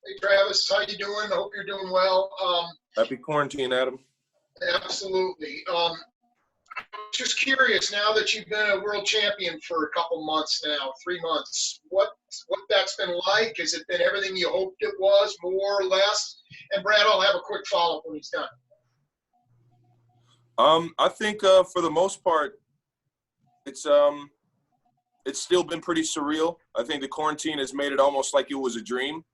Hey Travis, how you doing? I hope you're doing well. Happy quarantine, Adam. Absolutely. Just curious, now that you've been a world champion for a couple months now, 3 months, what that's been like? Has it been everything you hoped it was, more or less? And Brad, I'll have a quick follow-up when he's done. I think for the most part, it's still been pretty surreal. I think the quarantine has made it almost like it was a dream,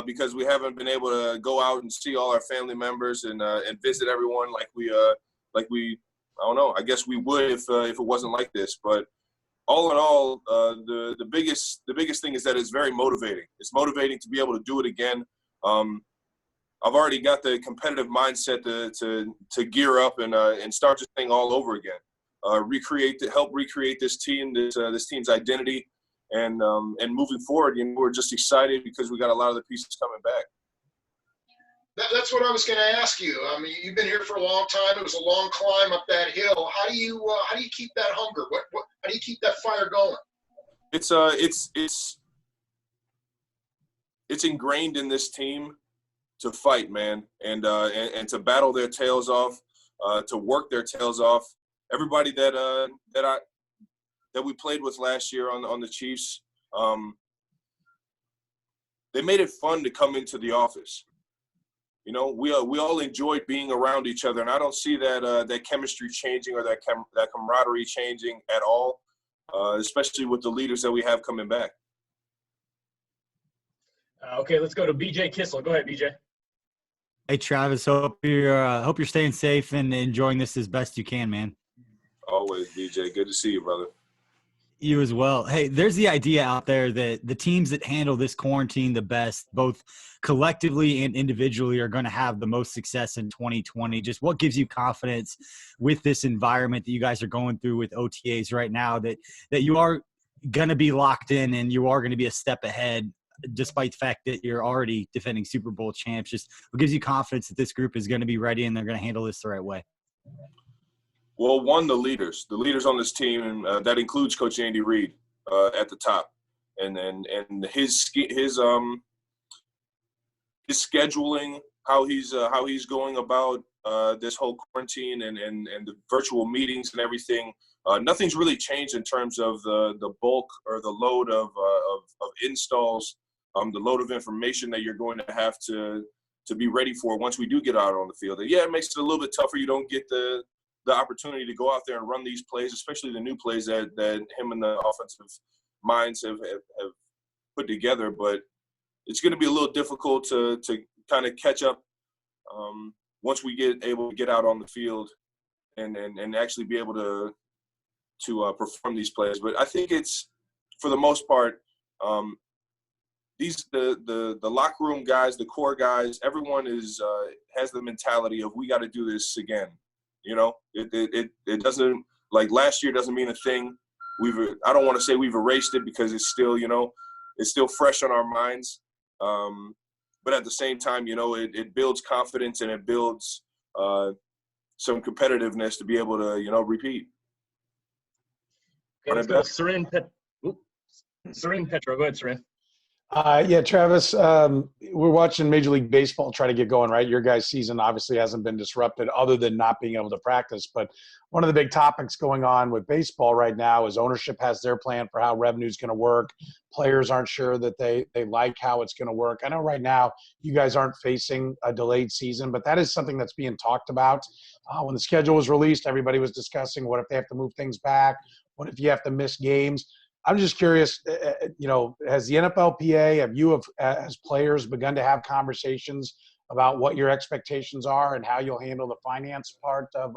because we haven't been able to go out and see all our family members and visit everyone like we I don't know. I guess we would if it wasn't like this. But all in all, the biggest thing is that it's very motivating. It's motivating to be able to do it again. I've already got the competitive mindset to gear up and start this thing all over again. Help recreate this team, this team's identity, and moving forward, we're just excited because we got a lot of the pieces coming back. That's what I was going to ask you. I mean, you've been here for a long time. It was a long climb up that hill. How do you keep that hunger? How do you keep that fire going? It's ingrained in this team to fight, man, and to battle their tails off, to work their tails off. Everybody that we played with last year on the Chiefs, they made it fun to come into the office. We all enjoyed being around each other, and I don't see that chemistry changing or that camaraderie changing at all, especially with the leaders that we have coming back. Okay, let's go to BJ Kissel. Go ahead, BJ. Hey, Travis. Hope you're staying safe and enjoying this as best you can, man. Always, BJ. Good to see you, brother. You as well. Hey, there's the idea out there that the teams that handle this quarantine the best, both collectively and individually, are going to have the most success in 2020. Just what gives you confidence with this environment that you guys are going through with OTAs right now, that you are going to be locked in and you are going to be a step ahead, despite the fact that you're already defending Super Bowl champs? Just what gives you confidence that this group is going to be ready and they're going to handle this the right way? Well, one, the leaders on this team, and that includes Coach Andy Reid at the top, and his scheduling, how he's going about this whole quarantine and the virtual meetings and everything. Nothing's really changed in terms of the bulk or the load of installs, the load of information that you're going to have to be ready for once we do get out on the field. And yeah, it makes it a little bit tougher. You don't get the opportunity to go out there and run these plays, especially the new plays that him and the offensive minds have put together. But it's going to be a little difficult to kind of catch up once we get able to get out on the field and actually be able to perform these plays. But I think it's, for the most part, the locker room guys, the core guys, everyone has the mentality of, we got to do this again. It doesn't, like last year doesn't mean a thing. I don't want to say we've erased it because it's still, it's still fresh on our minds. But at the same time, it builds confidence and it builds some competitiveness to be able to, repeat. Okay, let's go to Seren Petro. Go ahead, Seren. Yeah, Travis, we're watching Major League Baseball try to get going, right? Your guys' season obviously hasn't been disrupted other than not being able to practice. But one of the big topics going on with baseball right now is ownership has their plan for how revenue is going to work. Players aren't sure that they like how it's going to work. I know right now you guys aren't facing a delayed season, but that is something that's being talked about. When the schedule was released, everybody was discussing what if they have to move things back? What if you have to miss games? I'm just curious, has the NFLPA, have you as players begun to have conversations about what your expectations are and how you'll handle the finance part of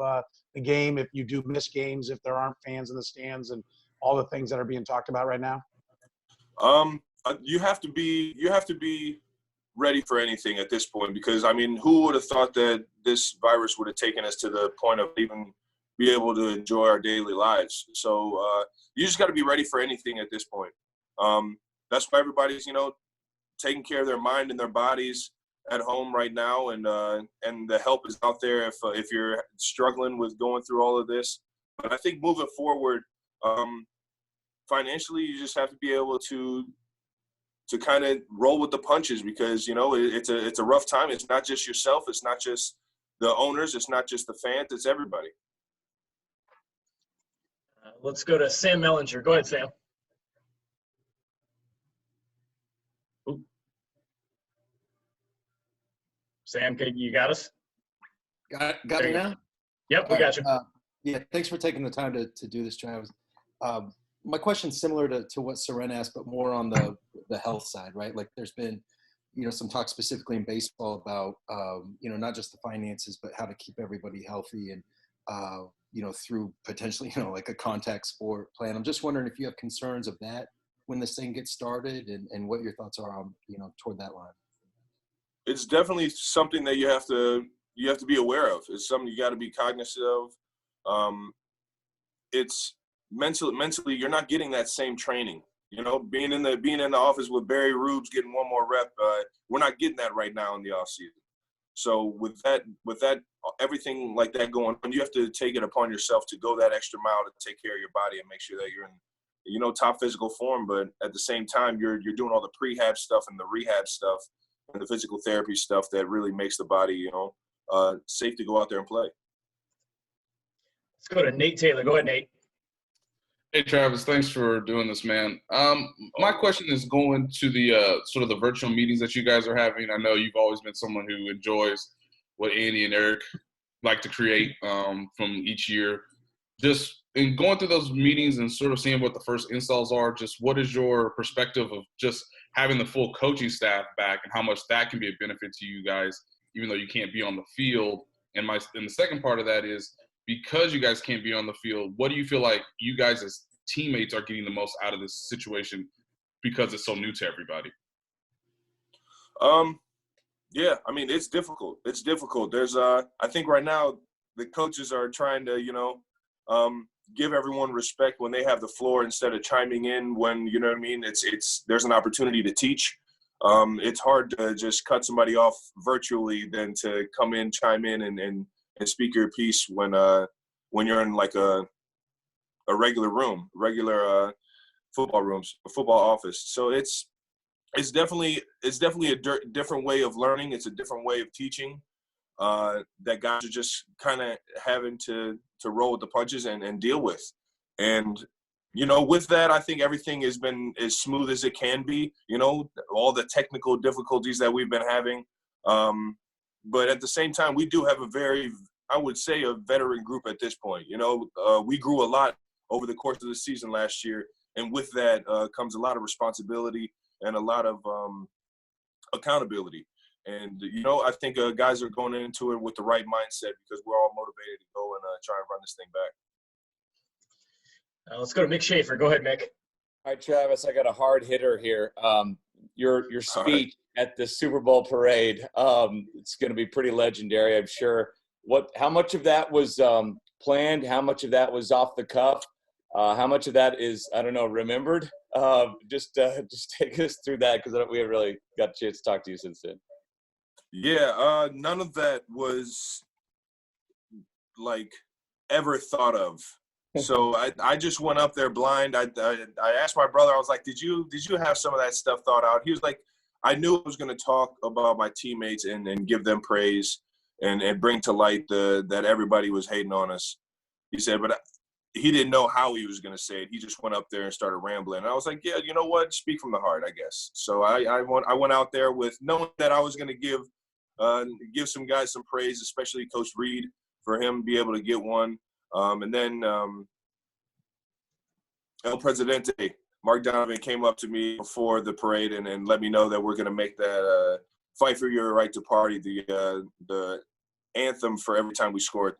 the game if you do miss games, if there aren't fans in the stands, and all the things that are being talked about right now? You have to be ready for anything at this point, because who would have thought that this virus would have taken us to the point of even be able to enjoy our daily lives? So you just got to be ready for anything at this point. That's why everybody's, taking care of their mind and their bodies at home right now, and the help is out there if you're struggling with going through all of this. But I think moving forward, financially, you just have to be able to to kind of roll with the punches, because it's a rough time. It's not just yourself. It's not just the owners. It's not just the fans. It's everybody. Let's go to Sam Mellinger. Go ahead, Sam. Ooh. Sam, you got us? Got me now? Yep, we got you. Yeah, thanks for taking the time to do this, Travis. My question's similar to what Seren asked, but more on the health side, right? Like there's been, some talk specifically in baseball about, not just the finances, but how to keep everybody healthy and, through potentially, like a contact sport plan. I'm just wondering if you have concerns of that when this thing gets started and what your thoughts are on, toward that line. It's definitely something that you have to be aware of. It's something you got to be cognizant of. It's mentally you're not getting that same training. Being in the office with Barry Rubes getting one more rep, we're not getting that right now in the off season. So with that everything like that going on, you have to take it upon yourself to go that extra mile to take care of your body and make sure that you're in top physical form. But at the same time, you're doing all the prehab stuff and the rehab stuff and the physical therapy stuff that really makes the body safe to go out there and play. Let's go to Nate Taylor. Go ahead, Nate. Hey, Travis, thanks for doing this, man. My question is going to the sort of the virtual meetings that you guys are having. I know you've always been someone who enjoys what Andy and Eric like to create from each year. Just in going through those meetings and sort of seeing what the first installs are, just what is your perspective of just having the full coaching staff back and how much that can be a benefit to you guys, even though you can't be on the field? And the second part of that is, because you guys can't be on the field, what do you feel like you guys as teammates are getting the most out of this situation because it's so new to everybody? Yeah, I mean, it's difficult. It's difficult. There's I think right now the coaches are trying to, give everyone respect when they have the floor instead of chiming in when, there's an opportunity to teach. It's hard to just cut somebody off virtually than to come in, chime in and speak your piece when you're in like a regular football office. So it's definitely a different way of learning. It's a different way of teaching that guys are just kind of having to roll with the punches and deal with. And with that, I think everything has been as smooth as it can be. All the technical difficulties that we've been having, but at the same time, we do have a veteran group at this point. We grew a lot over the course of the season last year, and with that comes a lot of responsibility and a lot of accountability. And I think guys are going into it with the right mindset because we're all motivated to go and try and run this thing back. Let's go to Mick Schaefer. Go ahead, Mick. All right, Travis, I got a hard hitter here. Your speech at the Super Bowl parade, it's going to be pretty legendary, I'm sure. How much of that was planned? How much of that was off the cuff? How much of that is, I don't know, remembered? Just take us through that, because we haven't really got a chance to talk to you since then. Yeah, none of that was like ever thought of. So I just went up there blind. I asked my brother, I was like, did you have some of that stuff thought out? He was like, I knew I was going to talk about my teammates and give them praise and bring to light that everybody was hating on us. He said, but he didn't know how he was going to say it. He just went up there and started rambling. And I was like, yeah, you know what? Speak from the heart, I guess. So I went out there with knowing that I was going to give some guys some praise, especially Coach Reed, for him to be able to get one. And then El Presidente, Mark Donovan, came up to me before the parade and let me know that we're going to make that fight for your right to party the anthem for every time we score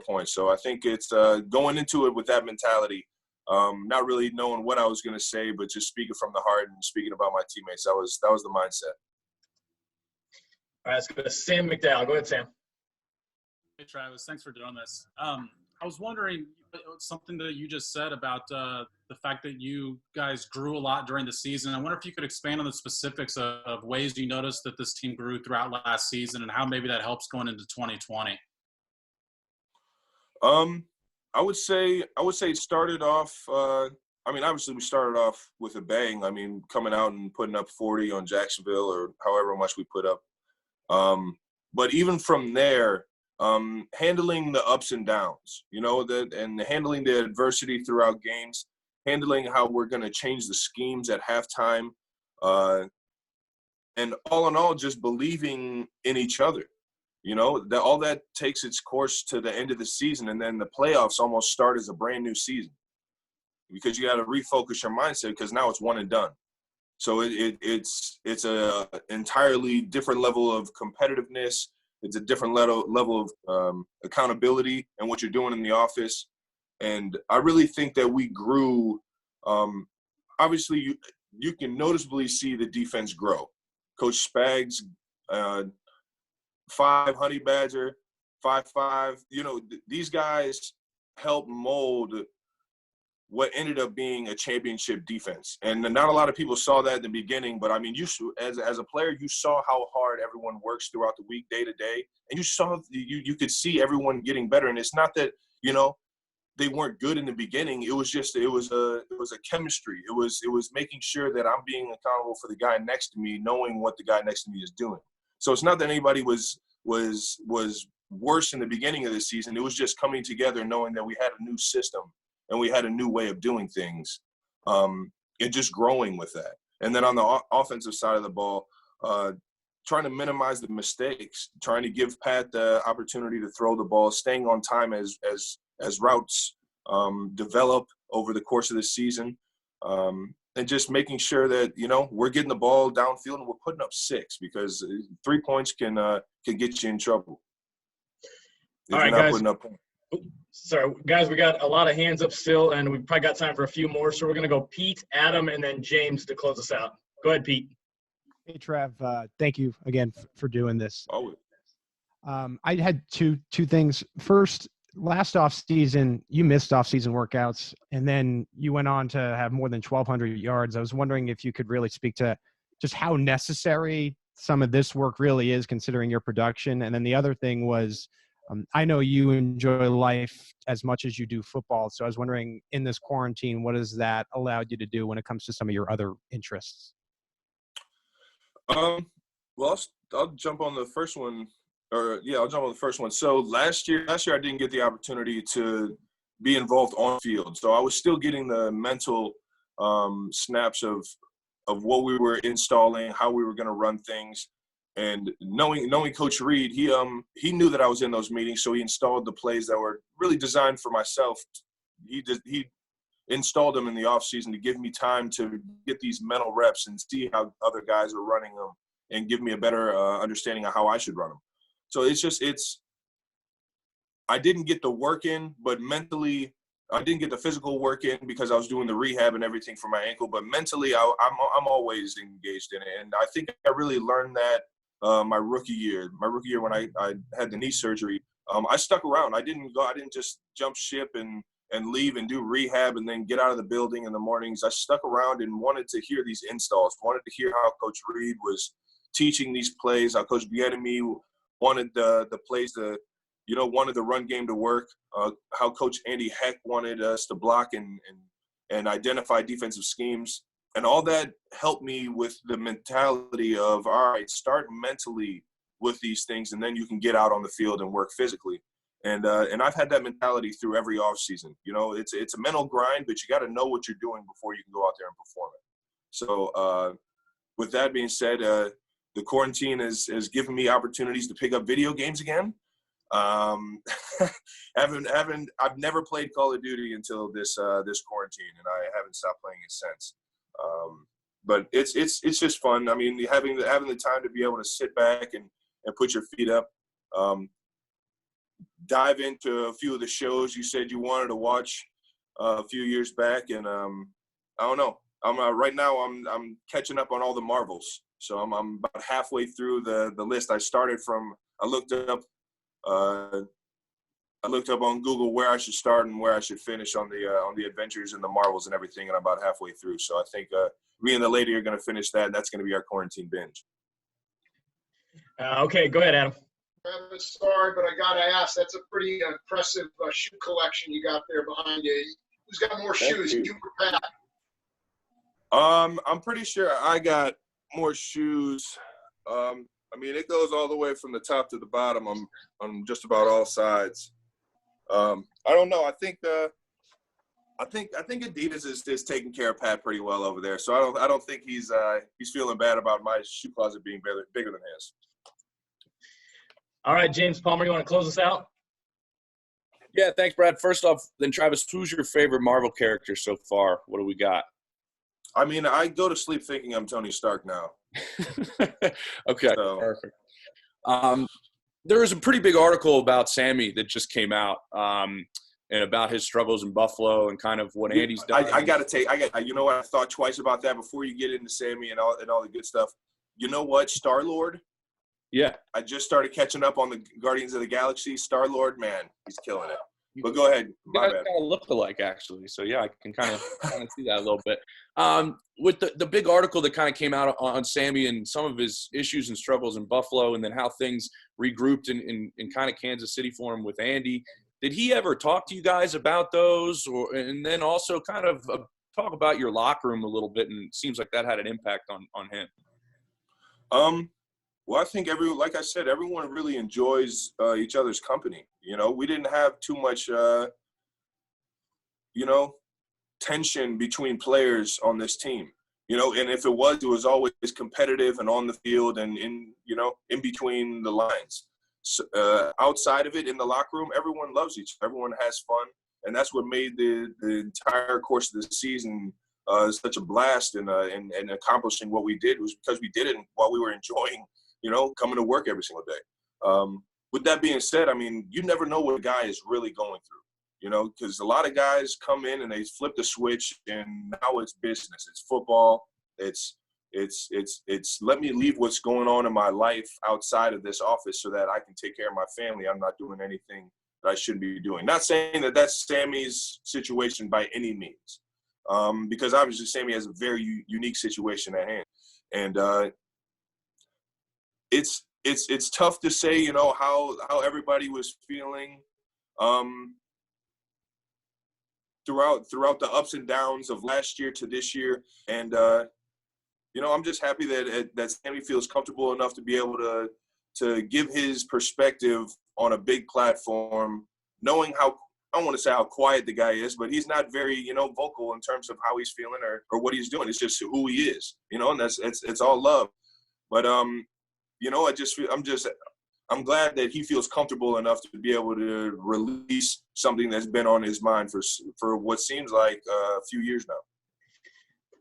points. So I think it's going into it with that mentality, not really knowing what I was going to say, but just speaking from the heart and speaking about my teammates. That was the mindset. All right, let's go to Sam McDowell. Go ahead, Sam. Hey, Travis. Thanks for doing this. I was wondering something that you just said about the fact that you guys grew a lot during the season. I wonder if you could expand on the specifics of ways you noticed that this team grew throughout last season and how maybe that helps going into 2020. I would say it started off I mean, obviously we started off with a bang. I mean, coming out and putting up 40 on Jacksonville or however much we put up. But even from there, handling the ups and downs, and handling the adversity throughout games, handling how we're going to change the schemes at halftime, and all in all, just believing in each other. That all that takes its course to the end of the season, and then the playoffs almost start as a brand new season because you got to refocus your mindset because now it's one and done. So it's a entirely different level of competitiveness. It's a different level of accountability and what you're doing in the office. And I really think that we grew. Obviously, you can noticeably see the defense grow. Coach Spags, 5 Honey Badger, 5-5. These guys help mold what ended up being a championship defense. And not a lot of people saw that in the beginning, but I mean, as a player, you saw how hard everyone works throughout the week, day to day, and you could see everyone getting better. And it's not that, they weren't good in the beginning. It was a chemistry. It was making sure that I'm being accountable for the guy next to me, knowing what the guy next to me is doing. So it's not that anybody was worse in the beginning of the season. It was just coming together, knowing that we had a new system and we had a new way of doing things, and just growing with that. And then on the offensive side of the ball, trying to minimize the mistakes, trying to give Pat the opportunity to throw the ball, staying on time as routes develop over the course of the season, and just making sure that we're getting the ball downfield and we're putting up 6 because 3 points can get you in trouble if All right, you're not guys. putting up points. Sorry, guys, we got a lot of hands up still, and we've probably got time for a few more. So we're going to go Pete, Adam, and then James to close us out. Go ahead, Pete. Hey, Trev. Thank you again for doing this. Always. I had two things. First, last off season, you missed off season workouts, and then you went on to have more than 1,200 yards. I was wondering if you could really speak to just how necessary some of this work really is, considering your production. And then the other thing was, I know you enjoy life as much as you do football. So I was wondering, in this quarantine, what has that allowed you to do when it comes to some of your other interests? Well, I'll jump on the first one. I'll jump on the first one. So last year I didn't get the opportunity to be involved on field. So I was still getting the mental snaps of what we were installing, how we were going to run things. And knowing Coach Reed, he knew that I was in those meetings, so he installed the plays that were really designed for myself. He installed them in the offseason to give me time to get these mental reps and see how other guys are running them and give me a better understanding of how I should run them. So I didn't get the work in, but mentally I didn't get the physical work in because I was doing the rehab and everything for my ankle. But mentally, I'm always engaged in it, and I think I really learned that my rookie year when I had the knee surgery. I stuck around. I didn't just jump ship and leave and do rehab and then get out of the building in the mornings. I stuck around and wanted to hear these installs, wanted to hear how Coach Reed was teaching these plays, how Coach Bieniemy wanted the plays to, wanted the run game to work, how Coach Andy Heck wanted us to block and identify defensive schemes. And all that helped me with the mentality of, all right, start mentally with these things, and then you can get out on the field and work physically. And I've had that mentality through every offseason. It's a mental grind, but you got to know what you're doing before you can go out there and perform it. So with that being said, the quarantine has given me opportunities to pick up video games again. I've never played Call of Duty until this quarantine, and I haven't stopped playing it since. But it's just fun. I mean, having the time to be able to sit back and put your feet up, dive into a few of the shows you said you wanted to watch a few years back, and I don't know. Right now I'm catching up on all the Marvels, so I'm about halfway through the list. I looked up on Google where I should start and where I should finish on the Avengers and the Marvels and everything, and I'm about halfway through. So I think me and the lady are going to finish that, and that's going to be our quarantine binge. Okay, go ahead, Adam. Sorry, but I got to ask, that's a pretty impressive shoe collection you got there behind you. Who's got more shoes, you or Pat? I'm pretty sure I got more shoes. I mean, it goes all the way from the top to the bottom. On just about all sides. I don't know. I think Adidas is taking care of Pat pretty well over there. So I don't think he's feeling bad about my shoe closet being bigger than his. All right, James Palmer, you want to close us out? Yeah, thanks, Brad. First off, then Travis, who's your favorite Marvel character so far? What do we got? I mean, I go to sleep thinking I'm Tony Stark now. Okay, So. Perfect. There was a pretty big article about Sammy that just came out, and about his struggles in Buffalo and kind of what Andy's done. You know what? I thought twice about that before you get into Sammy and all the good stuff. You know what? Star-Lord. Yeah. I just started catching up on the Guardians of the Galaxy. Star-Lord, man, he's killing it. But go ahead. You guys kind of look alike, actually. So, yeah, I can kind of see that a little bit. With the big article that kind of came out on Sammy and some of his issues and struggles in Buffalo, and then how things regrouped in kind of Kansas City for him with Andy, did he ever talk to you guys about those? And then also kind of talk about your locker room a little bit, and it seems like that had an impact on him. Well, I think like I said, everyone really enjoys each other's company. You know, we didn't have too much, tension between players on this team. You know, and if it was always competitive and on the field and in between the lines. So, outside of it, in the locker room, everyone loves each other. Everyone has fun, and that's what made the entire course of the season such a blast. And accomplishing what we did was because we did it while we were enjoying, coming to work every single day. With that being said, I mean, you never know what a guy is really going through, because a lot of guys come in and they flip the switch, and now it's business. It's football. It's let me leave what's going on in my life outside of this office so that I can take care of my family. I'm not doing anything that I shouldn't be doing. Not saying that that's Sammy's situation by any means, because obviously Sammy has a very unique situation at hand. And it's tough to say, how everybody was feeling throughout the ups and downs of last year to this year. And I'm just happy that Sammy feels comfortable enough to be able to give his perspective on a big platform, knowing how, I don't want to say how quiet the guy is, but he's not very, vocal in terms of how he's feeling or what he's doing. It's just who he is, and it's all love. But I'm glad that he feels comfortable enough to be able to release something that's been on his mind for what seems like a few years now.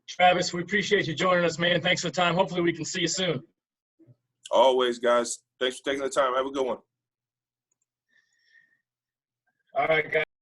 Travis, we appreciate you joining us, man. Thanks for the time. Hopefully we can see you soon. Always, guys. Thanks for taking the time. Have a good one. All right, guys.